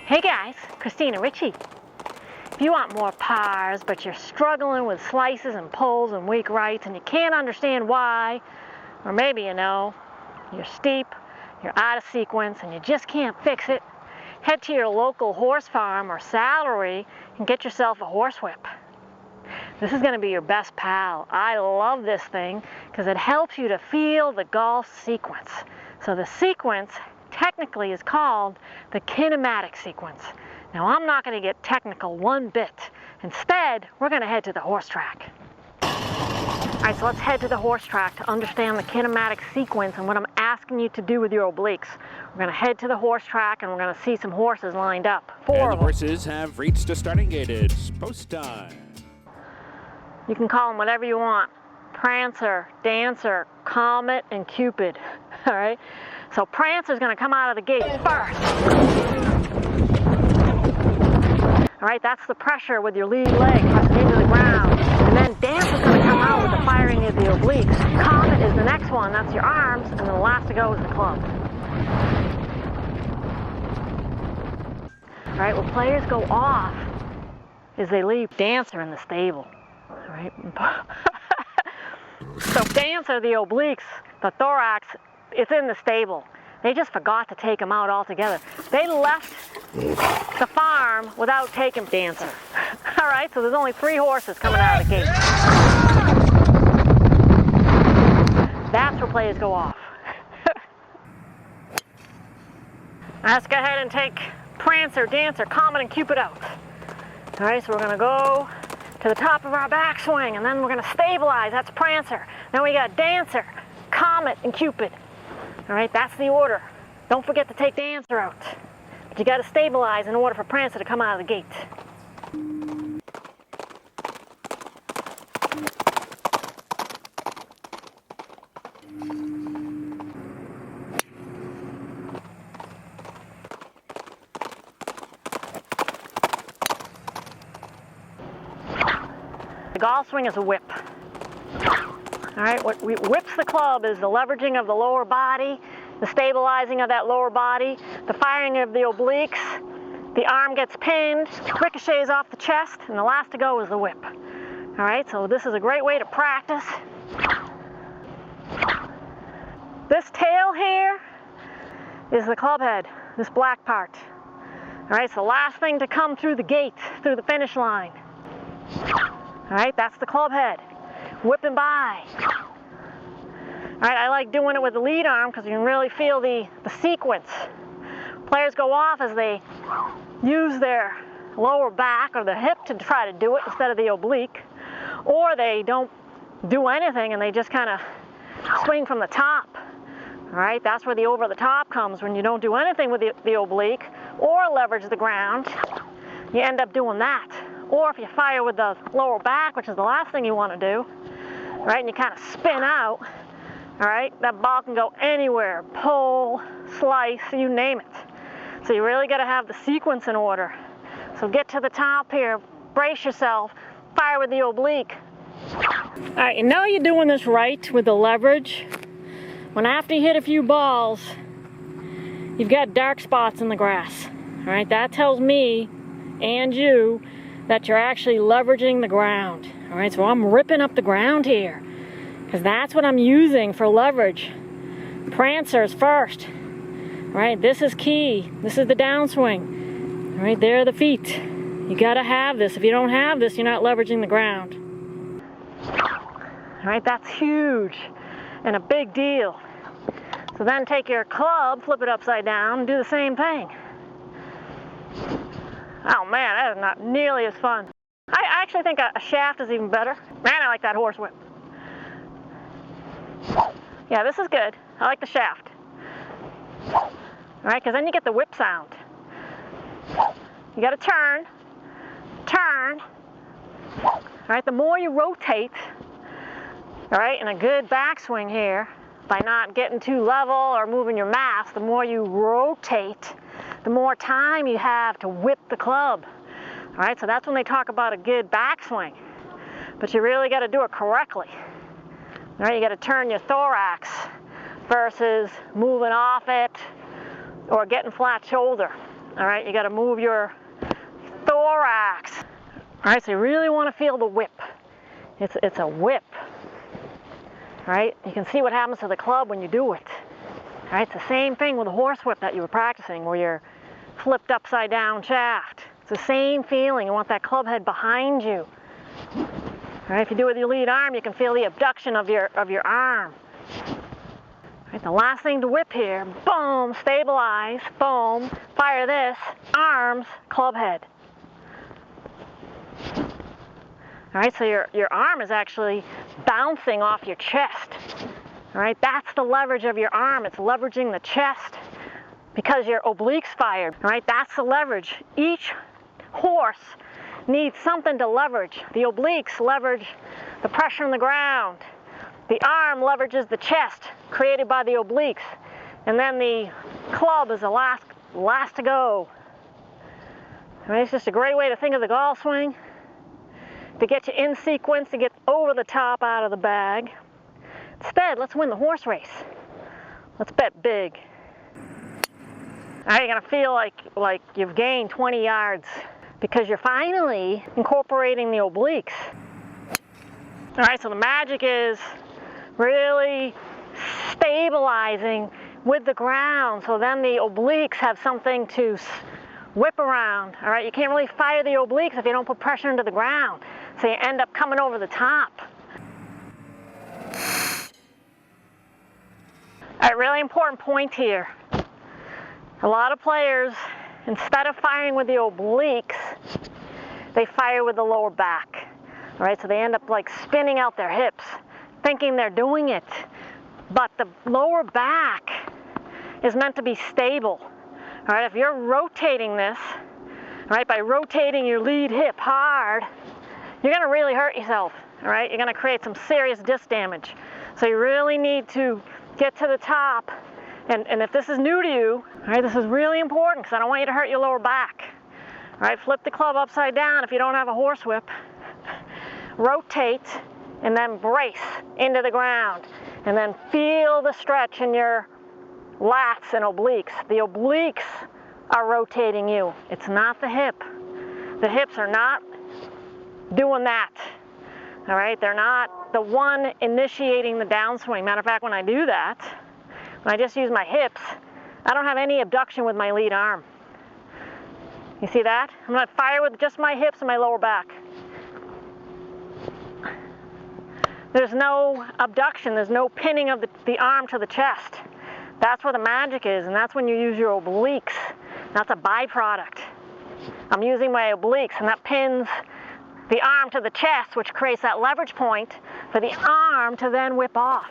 Hey guys, Christina Ricci. If you want more pars, but you're struggling with slices and pulls and weak rights and you can't understand why, or maybe you know, you're steep, you're out of sequence, and you just can't fix it, head to your local horse farm or saddlery and get yourself a horsewhip. This is going to be your best pal. I love this thing because it helps you to feel the golf sequence. So the sequence technically is called the Kinematic Sequence. Now I'm not going to get technical one bit. Instead, we're going to head to the horse track. Alright, so let's head to the horse track to understand the Kinematic Sequence and what I'm asking you to do with your obliques. We're going to head to the horse track and we're going to see some horses lined up. And the horses have reached a starting gate. It's post time. You can call them whatever you want. Prancer, Dancer, Comet, and Cupid. Alright? So Prancer's going to come out of the gate first. Alright, that's the pressure with your lead leg pressing into the ground. And then Dancer's going to come out with the firing of the obliques. Comet is the next one, that's your arms, and then the last to go is the club. Alright, well players go off as they leave Dancer in the stable. Alright. So Dancer, the obliques, the thorax, it's in the stable. They just forgot to take them out altogether. They left the farm without taking Dancer. All right, so there's only 3 horses coming out of the gate. That's where players go off. Let's go ahead and take Prancer, Dancer, Comet, and Cupid out. All right, so we're gonna go to the top of our backswing, and then we're gonna stabilize. That's Prancer. Then we got Dancer, Comet, and Cupid. All right, that's the order. Don't forget to take Dancer out. But you got to stabilize in order for Prancer to come out of the gate. The golf swing is a whip. All right, what whips the club is the leveraging of the lower body, the stabilizing of that lower body, the firing of the obliques, the arm gets pinned, ricochets off the chest, and the last to go is the whip. All right, so this is a great way to practice. This tail here is the club head, this black part. All right, it's the last thing to come through the gate, through the finish line. All right, that's the club head. Whipping by. All right, I like doing it with the lead arm because you can really feel the sequence. Players go off as they use their lower back or the hip to try to do it instead of the oblique, or they don't do anything and they just kind of swing from the top. All right, that's where the over the top comes, when you don't do anything with the oblique or leverage the ground. You end up doing that. Or if you fire with the lower back, which is the last thing you want to do, right, and you kind of spin out, all right, that ball can go anywhere, pull, slice, you name it. So you really got to have the sequence in order. So get to the top here, brace yourself, fire with the oblique. All right, you know you're doing this right with the leverage when after you hit a few balls, you've got dark spots in the grass. All right, that tells me and you that you're actually leveraging the ground. All right, so I'm ripping up the ground here because that's what I'm using for leverage. Prancers first. All right, this is key. This is the downswing. All right, there are the feet. You gotta have this. If you don't have this, you're not leveraging the ground. All right, that's huge and a big deal. So then take your club, flip it upside down, and do the same thing. Oh man, that is not nearly as fun. I actually think a shaft is even better. Man, I like that horsewhip. Yeah, this is good. I like the shaft. All right, because then you get the whip sound. You got to turn, turn. All right, the more you rotate, all right, in a good backswing here, by not getting too level or moving your mass, the more you rotate, the more time you have to whip the club. All right, so that's when they talk about a good backswing. But you really got to do it correctly. All right, you got to turn your thorax versus moving off it or getting flat shoulder. All right, you got to move your thorax. All right, so you really want to feel the whip. It's a whip. All right, you can see what happens to the club when you do it. All right, it's the same thing with the horse whip that you were practicing, where you're flipped upside down shaft. It's the same feeling. You want that club head behind you. All right, if you do it with your lead arm, you can feel the abduction of your arm. All right, the last thing to whip here, boom, stabilize, boom, fire this, arms, club head. All right, so your arm is actually bouncing off your chest. All right, that's the leverage of your arm. It's leveraging the chest because your obliques fired. All right, that's the leverage. Each horse needs something to leverage. The obliques leverage the pressure on the ground. The arm leverages the chest created by the obliques. And then the club is the last to go. All right, it's just a great way to think of the golf swing, to get you in sequence, to get over the top out of the bag. Instead, let's win the horse race. Let's bet big. All right, you're gonna feel like you've gained 20 yards because you're finally incorporating the obliques. All right, so the magic is really stabilizing with the ground, so then the obliques have something to whip around. All right, you can't really fire the obliques if you don't put pressure into the ground, so you end up coming over the top. All right, really important point here. A lot of players, instead of firing with the obliques, they fire with the lower back. All right, so they end up like spinning out their hips, thinking they're doing it. But the lower back is meant to be stable. All right, if you're rotating this, all right, by rotating your lead hip hard, you're gonna really hurt yourself. All right, you're gonna create some serious disc damage. So you really need to get to the top. And if this is new to you, all right, this is really important because I don't want you to hurt your lower back. All right, flip the club upside down if you don't have a horse whip. Rotate and then brace into the ground. And then feel the stretch in your lats and obliques. The obliques are rotating you. It's not the hip. The hips are not doing that. All right, they're not the one initiating the downswing. Matter of fact, when I do that, when I just use my hips, I don't have any abduction with my lead arm. You see that? I'm going to fire with just my hips and my lower back. There's no abduction. There's no pinning of the arm to the chest. That's where the magic is, and that's when you use your obliques. That's a byproduct. I'm using my obliques, and that pins the arm to the chest, which creates that leverage point for the arm to then whip off.